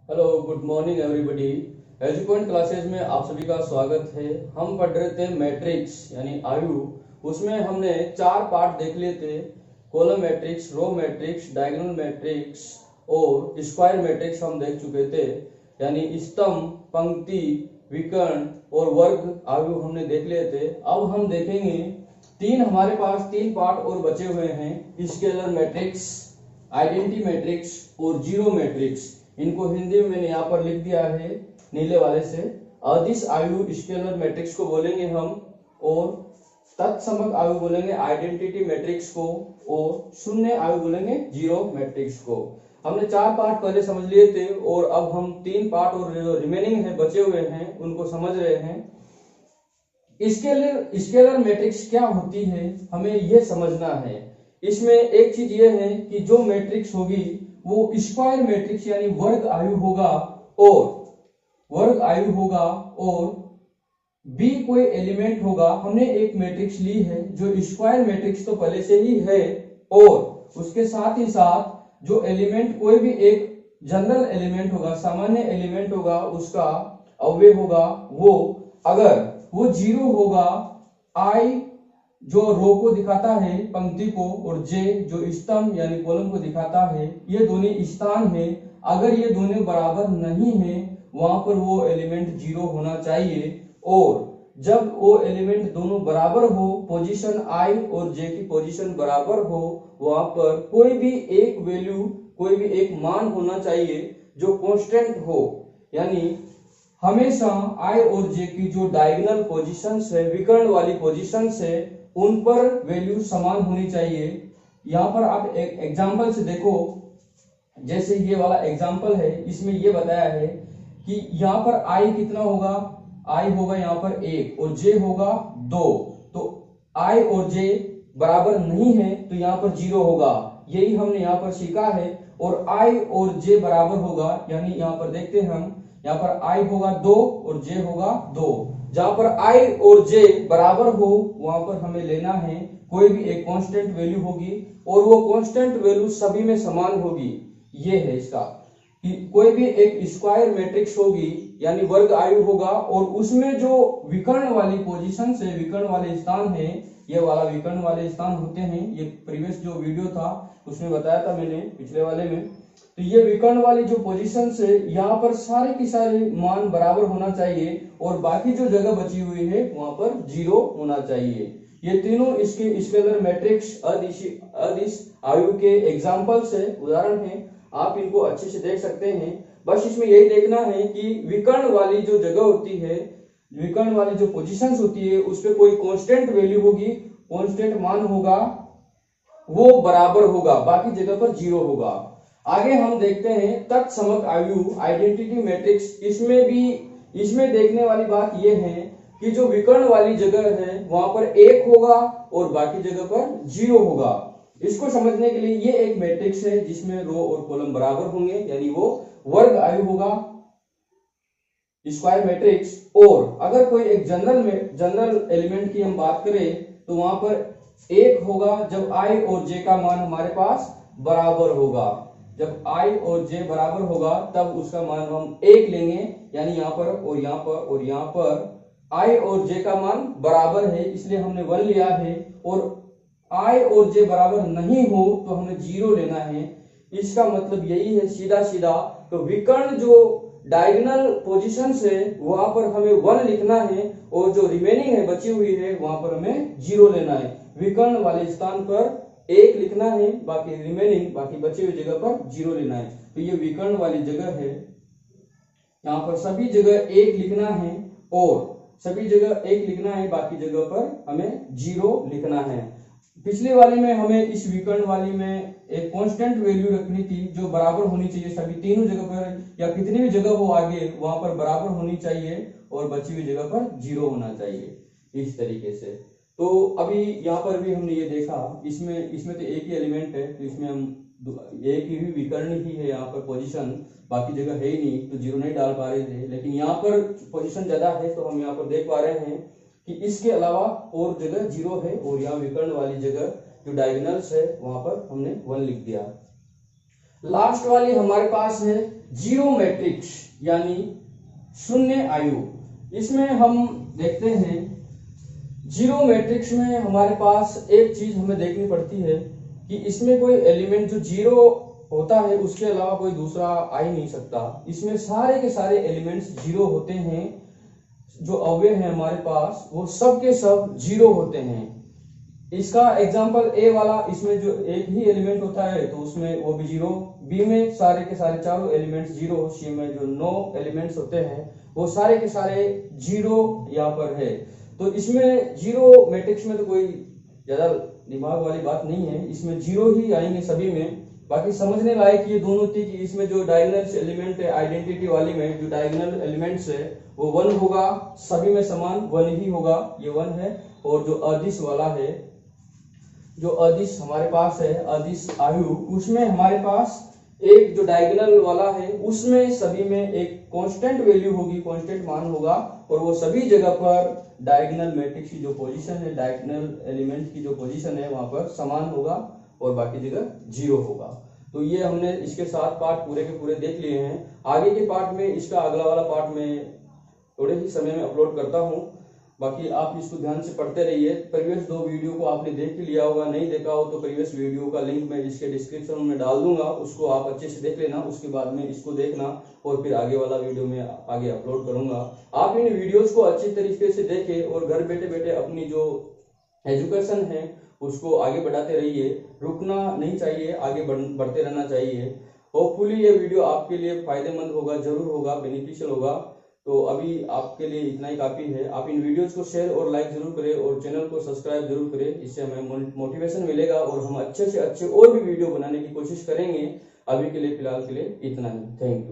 Hello, good morning everybody. Edupoint classes में आप सभी का स्वागत है। हम पढ़ रहे थे मैट्रिक्स यानी आयु। उसमें हमने 4 पार्ट देख लिए थे। Column matrix, row matrix, diagonal matrix और स्क्वायर मैट्रिक्स हम देख चुके थे। यानी स्तंभ, पंक्ति, विकर्ण और वर्ग आयु हमने देख लिए थे। अब हम देखेंगे हमारे पास 3 पार्ट और बचे हुए हैं। स्केलर मैट्रिक्स, आइडेंटिटी मैट्रिक्स और जीरो मैट्रिक्स। इनको हिंदी में मैंने यहाँ पर लिख दिया है नीले वाले से। अदिश आयु स्केलर मैट्रिक्स को बोलेंगे हम, और तत्समक आयु बोलेंगे आइडेंटिटी मैट्रिक्स को, और शून्य आयु बोलेंगे जीरो मैट्रिक्स को। हमने 4 पार्ट पहले समझ लिए थे और अब हम 3 पार्ट और जो रिमेनिंग है बचे हुए हैं उनको समझ रहे हैं। स्केलर मैट्रिक्स क्या होती है हमें यह समझना है। इसमें एक चीज ये है कि जो मैट्रिक्स होगी वो स्क्वायर मैट्रिक्स यानी वर्ग आयु होगा और बी कोई एलिमेंट होगा। हमने एक मैट्रिक्स ली है जो स्क्वायर मैट्रिक्स तो पहले से ही है, और उसके साथ ही साथ जो एलिमेंट कोई भी एक जनरल एलिमेंट होगा, सामान्य एलिमेंट होगा, उसका अवयव होगा, वो अगर वो जीरो होगा, आई जो रो को दिखाता है पंक्ति को, और जे जो स्तंभ यानी कॉलम को दिखाता है, ये दोनों स्थान है। अगर ये दोनों बराबर नहीं है वहां पर वो एलिमेंट जीरो होना चाहिए। और जब वो एलिमेंट दोनों बराबर हो, पोजीशन आई और जे की पोजीशन बराबर हो, वहां पर कोई भी एक वैल्यू, कोई भी एक मान होना चाहिए जो कांस्टेंट हो। यानी हमेशा आई और जे की जो डायगोनल पोजीशंस है, विकर्ण वाली पोजीशंस है, उन पर वैल्यू समान होनी चाहिए। यहां पर आप एक एग्जांपल से देखो, जैसे ये वाला एग्जांपल है, इसमें ये बताया है कि यहाँ पर आई कितना होगा, आई होगा यहाँ पर 1 और जे होगा 2। तो आई और जे बराबर नहीं है तो यहाँ पर 0 होगा। यही हमने यहाँ पर सीखा है। और आई और जे बराबर होगा, यानी यहाँ पर देखते हैं हम, यहाँ पर आई होगा 2 और जे होगा 2। जहां पर आई और जे बराबर हो वहां पर हमें लेना है कोई भी एक कांस्टेंट वैल्यू होगी, और वो कांस्टेंट वैल्यू सभी में समान होगी। ये है इसका कि कोई भी एक स्क्वायर मैट्रिक्स होगी यानी वर्ग आयु होगा, और उसमें जो विकर्ण वाली पोजीशन से, विकर्ण वाले स्थान है, ये वाला विकर्ण वाले स्थान होते हैं। ये प्रीवियस जो वीडियो था उसमें बताया था मैंने, पिछले वाले में। तो ये विकर्ण वाली जो पोजीशन से यहाँ पर सारे की सारे मान बराबर होना चाहिए, और बाकी जो जगह बची हुई है वहां पर 0 होना चाहिए। ये तीनों इसके स्केलर मैट्रिक्स अदिश आयु के एग्जांपल्स है, उदाहरण है। आप इनको अच्छे से देख सकते हैं। बस इसमें यही देखना है कि विकर्ण वाली जो जगह होती है, विकर्ण वाली जो पोजीशंस होती है, उस पर कोई कांस्टेंट वैल्यू होगी, कांस्टेंट मान होगा, वो बराबर होगा, बाकी जगह पर 0 होगा। आगे हम देखते हैं तत्समक आयु आइडेंटिटी मैट्रिक्स। इसमें देखने वाली बात यह है कि जो विकर्ण वाली जगह है वहां पर 1 होगा और बाकी जगह पर 0 होगा। इसको समझने के लिए ये एक मैट्रिक्स है जिसमें रो और कॉलम बराबर होंगे, यानी वो वर्ग आयु होगा, स्क्वायर मैट्रिक्स। और अगर कोई एक जनरल एलिमेंट की हम बात करें तो वहां पर 1 होगा जब आई और जे का मान हमारे पास बराबर होगा। जब आई और जे बराबर होगा तब उसका मान हम 1 लेंगे, यानी यहाँ पर और यहाँ पर और यहाँ पर आई और जे का मान बराबर है, इसलिए हमने 1 लिया है। और आई और जे बराबर नहीं हो तो हमें 0 लेना है। इसका मतलब यही है सीधा सीधा। तो विकर्ण जो डायगोनल पोजीशंस है वहां पर हमें 1 लिखना है, और जो रिमेनिंग है बची हुई है वहां पर हमें 0 लेना है। विकर्ण वाले स्थान पर 1 लिखना है, बाकी रिमेनिंग, बाकी बची हुई जगह पर 0 लेना है। तो ये विकर्ण वाली जगह है, यहाँ पर सभी जगह 1 लिखना है, और सभी जगह 1 लिखना है, बाकी जगह पर हमें 0 लिखना है। पिछले वाले में हमें इस विकर्ण वाली में एक कांस्टेंट वैल्यू रखनी थी जो बराबर होनी चाहिए सभी तीनों जगह पर, या कितनी भी जगह हो आगे वहां पर बराबर होनी चाहिए, और बची हुई जगह पर 0 होना चाहिए, इस तरीके से। तो अभी यहाँ पर भी हमने ये देखा, इसमें तो एक ही एलिमेंट है, तो इसमें हम एक ही विकर्ण ही है यहाँ पर पोजीशन, बाकी जगह है ही नहीं, तो 0 नहीं डाल पा रहे थे। लेकिन यहाँ पर पोजीशन ज्यादा है तो हम यहाँ पर देख पा रहे हैं कि इसके अलावा और जगह 0 है, और यहाँ विकर्ण वाली जगह जो डायगोनल्स है वहां पर हमने 1 लिख दिया। लास्ट वाली हमारे पास है जीरो मैट्रिक्स यानी शून्य आयु। इसमें हम देखते हैं जीरो मैट्रिक्स में हमारे पास एक चीज हमें देखनी पड़ती है कि इसमें कोई एलिमेंट जो जीरो होता है उसके अलावा कोई दूसरा आ ही नहीं सकता। इसमें सारे के सारे एलिमेंट्स जीरो होते हैं। जो अवयव है हमारे पास वो सब के सब जीरो होते हैं। इसका एग्जांपल ए वाला, इसमें जो एक ही एलिमेंट होता है तो उसमें वो भी जीरो। बी में सारे के सारे चारों एलिमेंट्स जीरो। सी में जो 9 एलिमेंट्स होते हैं वो सारे के सारे जीरो यहाँ पर है। तो इसमें जीरो मैट्रिक्स में तो कोई ज्यादा दिमाग वाली बात नहीं है, इसमें जीरो ही आएंगे सभी में। बाकी समझने लायक ये दोनों थी कि इसमें जो डायगोनल एलिमेंट है आइडेंटिटी वाली में, जो डायगोनल एलिमेंट्स है वो 1 होगा, सभी में समान 1 ही होगा, ये 1 है। और जो अदिश वाला है, जो अदिश हमारे पास है अदिश आयु, उसमें हमारे पास एक जो डायगोनल वाला है उसमें सभी में एक कांस्टेंट वैल्यू होगी, कांस्टेंट मान होगा। और वो सभी जगह पर डायगोनल मैट्रिक्स की जो पोजीशन है, डायगोनल एलिमेंट की जो पोजीशन है वहां पर समान होगा और बाकी जगह जीरो होगा। तो ये हमने इसके 7 पार्ट पूरे के पूरे देख लिए हैं। आगे के पार्ट में इसका अगला वाला पार्ट में थोड़े ही समय में अपलोड करता हूँ। बाकी आप इसको ध्यान से पढ़ते रहिए। प्रीवियस 2 वीडियो को आपने देख ही लिया होगा, नहीं देखा हो तो प्रीवियस वीडियो का लिंक मैं इसके डिस्क्रिप्शन में डाल दूंगा, उसको आप अच्छे से देख लेना। उसके बाद में इसको देखना और फिर आगे वाला वीडियो में आगे अपलोड करूंगा। आप इन वीडियोस को अच्छी तरीके से देखें और घर बैठे बैठे अपनी जो एजुकेशन है उसको आगे बढ़ाते रहिए। रुकना नहीं चाहिए, आगे बढ़ते रहना चाहिए। होपफुली ये वीडियो आपके लिए फायदेमंद होगा, जरूर होगा, बेनिफिशियल होगा। तो अभी आपके लिए इतना ही काफी है। आप इन वीडियोस को शेयर और लाइक जरूर करें और चैनल को सब्सक्राइब जरूर करें, इससे हमें मोटिवेशन मिलेगा और हम अच्छे से अच्छे और भी वीडियो बनाने की कोशिश करेंगे। अभी के लिए फिलहाल के लिए इतना ही। Thank you.